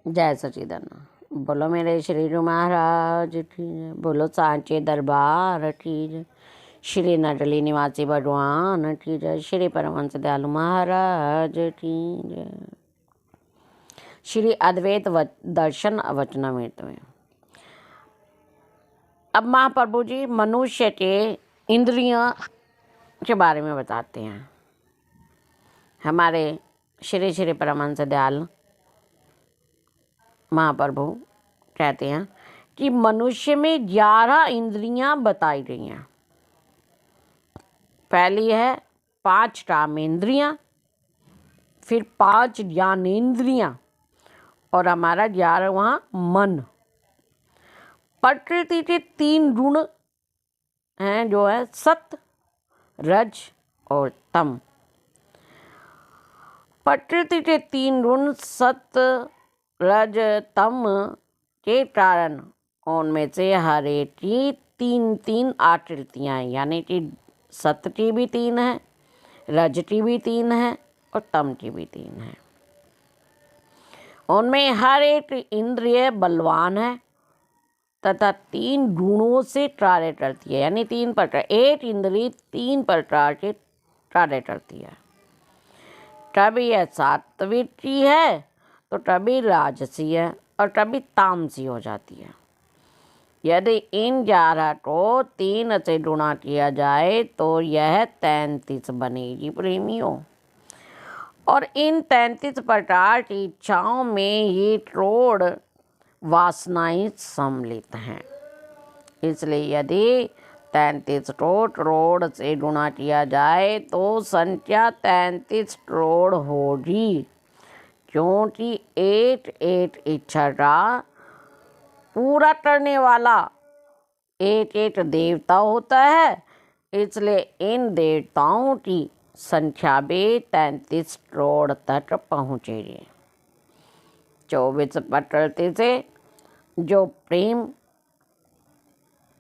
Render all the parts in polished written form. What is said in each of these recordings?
जय सच्चिदानंद। बोलो मेरे श्री गुरु महाराज की जय। बोलो सांचे दरबार की जय। श्री नटली निवासी भगवान की जय। श्री परमहंस दयालु महाराज की जय। श्री अद्वैत दर्शन वचनामृत में अब महाप्रभु जी मनुष्य के इंद्रियों के बारे में बताते हैं। हमारे श्री श्री परमहंस दयालु महाप्रभु कहते हैं कि मनुष्य में 11 इंद्रियां बताई गई हैं। पहली है 5 कामेंद्रियां, फिर 5 ज्ञानेंद्रियां और हमारा 11वां मन। प्रकृति के 3 गुण हैं जो है सत्व, रज और तम। प्रकृति के 3 गुण सत्व, रज, तम के कारण उनमें से हर एक की 3 आकृतियाँ हैं, यानी कि सत्व की भी 3 है, रज की भी 3 है और तम की भी 3 है। उनमें हर एक इंद्रिय बलवान है तथा 3 गुणों से कार्य करती है, यानी 3 प्रकार, एक इंद्रिय 3 प्रकार के कार्य करती है। कभी यह सात्विक की है तो कभी राजसी है और कभी तामसी हो जाती है। यदि इन 11 को 3 से गुणा किया जाए तो यह 33 बनेगी प्रेमियों। और इन 33 प्रकार की इच्छाओं में ये क्रोध वासनाएं सम्मिलित हैं। इसलिए यदि 33 को क्रोध से गुणा किया जाए तो संख्या 33 करोड़ होगी, क्योंकि एक इच्छा का पूरा करने वाला एक देवता होता है। इसलिए इन देवताओं की संख्या भी 33 करोड़ तक पहुँचेगी। 24 प्रकृति से जो प्रेम,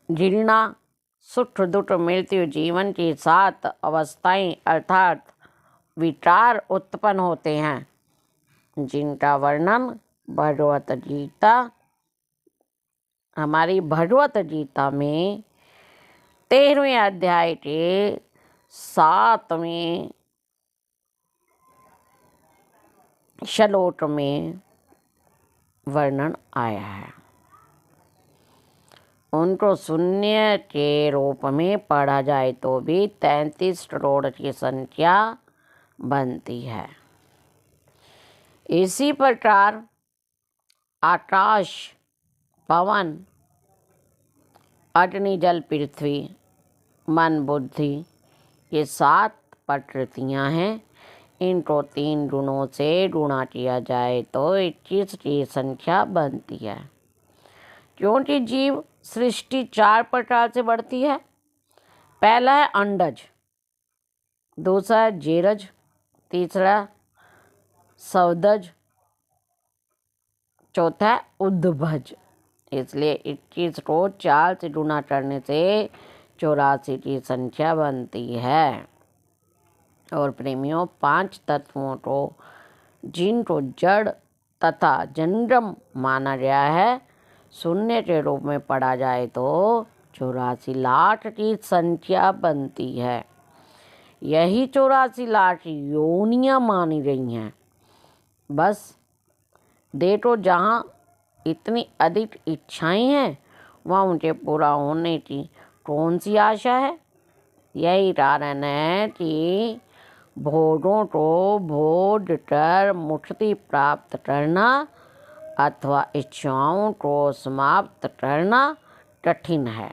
घृणा, सुख, दुख, मृत्यु, जीवन की 7 अवस्थाएं अर्थात विकार उत्पन्न होते हैं, जिनका वर्णन भगवत गीता, हमारी भगवत गीता में 13वें अध्याय के 7वें श्लोक में वर्णन आया है। उनको शून्य के रूप में पढ़ा जाए तो भी 33 करोड़ की संख्या बनती है। इसी प्रकार आकाश, पवन, अग्नि, जल, पृथ्वी, मन, बुद्धि, ये 7 प्रकृतियाँ हैं। इनको 3 गुणों से गुणा किया जाए तो 21 की संख्या बनती है। क्योंकि जीव सृष्टि 4 प्रकार से बढ़ती है। पहला है अंडज, दूसरा है जेरज, तीसरा सवदज, चौथा है उद्भज। इसलिए 21 को 4 से गुणा करने से 84 की संख्या बनती है। और प्रेमियों, 5 तत्वों को जिनको जड़ तथा जंगम माना गया है, शून्य के रूप में पढ़ा जाए तो 84 लाख की संख्या बनती है। यही 84 लाख योनियाँ मानी गई हैं। बस देखो, जहाँ इतनी अधिक इच्छाएं हैं वहाँ उनके पूरा होने की कौन सी आशा है। यही कारण है कि भोगों को भोग कर मुक्ति प्राप्त करना अथवा इच्छाओं को समाप्त करना कठिन है।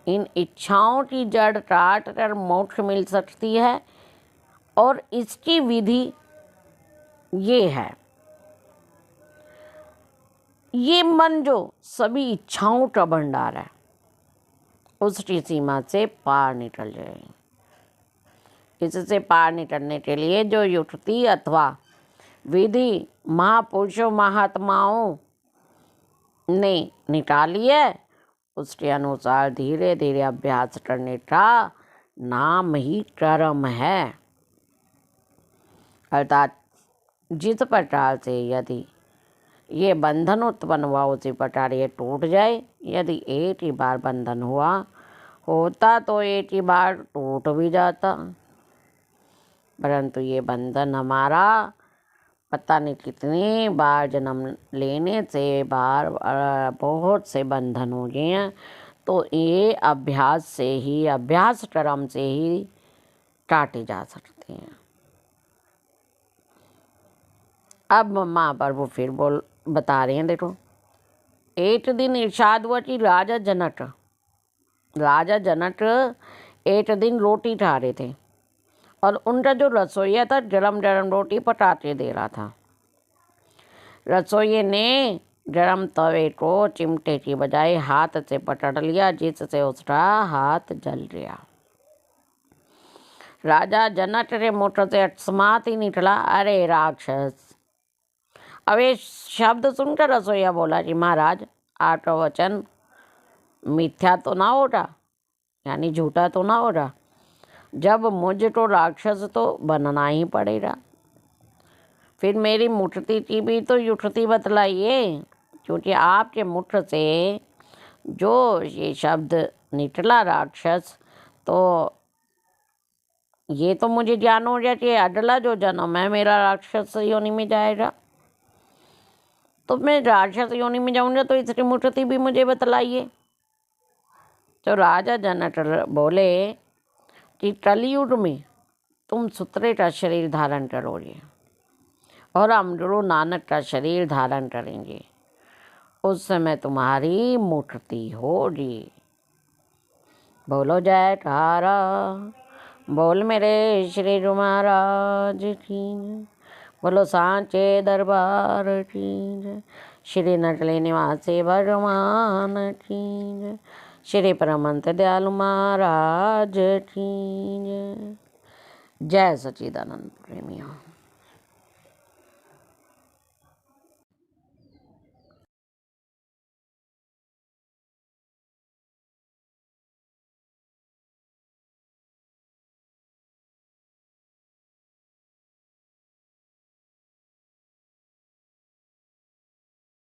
इन इच्छाओं की जड़ काट कर मोक्ष मिल सकती है और इसकी विधि ये है। ये मन जो सभी इच्छाओं का भंडार है, उसकी सीमा से पार निकल जाए। इससे पार निकलने के लिए जो युक्ति अथवा विधि महापुरुषों महात्माओं ने निकाली है, उसके अनुसार धीरे धीरे अभ्यास करने का नाम ही कर्म है। अर्थात जिस प्रकार से यदि ये बंधन उत्पन्न हुआ उसी प्रकार ये टूट जाए। यदि एक ही बार बंधन होता तो एक ही बार टूट भी जाता, परंतु ये बंधन हमारा पता नहीं कितनी बार जन्म लेने से बहुत से बंधन हो गए हैं। तो ये अभ्यास कर्म से ही काटे जा सकते हैं। अब महाप्रभु फिर बता रहे हैं, देखो। एक दिन इरशाद हुआ कि राजा जनक एक दिन रोटी खा रहे थे और उनका जो रसोइया था गरम गरम रोटी पकाते दे रहा था। रसोइये ने गरम तवे को चिमटे की बजाय हाथ से पकड़ लिया, जिससे उसका हाथ जल गया। राजा जनक के मुख से अकस्मात ही निकला, अरे राक्षस। अब ये शब्द सुनकर रसोइया बोला कि महाराज, आपका वचन मिथ्या तो ना होगा, यानी झूठा तो ना होगा। जब मुझको राक्षस तो बनना ही पड़ेगा। फिर मेरी मूर्ति की भी तो युक्ति बतलाइए, क्योंकि आपके मुख से जो ये शब्द निकला राक्षस, तो ये तो मुझे ज्ञान हो गया कि अगला जो जन्म है मेरा राक्षस योनि में जाएगा। तो मैं राक्षस योनि में जाऊंगा, तो इसकी मूर्ति भी मुझे बतलाइए। तो राजा जनक बोले कि कलयुग में तुम सुतरे का शरीर धारण करोगे और हम गुरु नानक का शरीर धारण करेंगे। उस समय तुम्हारी मूर्ति होगी। बोलो जयकारा, बोल मेरे श्री गुरु महाराज की, बोलो सांचे दरबार की, श्री नटले निवासी भगवान की, श्री परमहंस दयालु महाराज की। जय सच्चिदानंद प्रेमियों।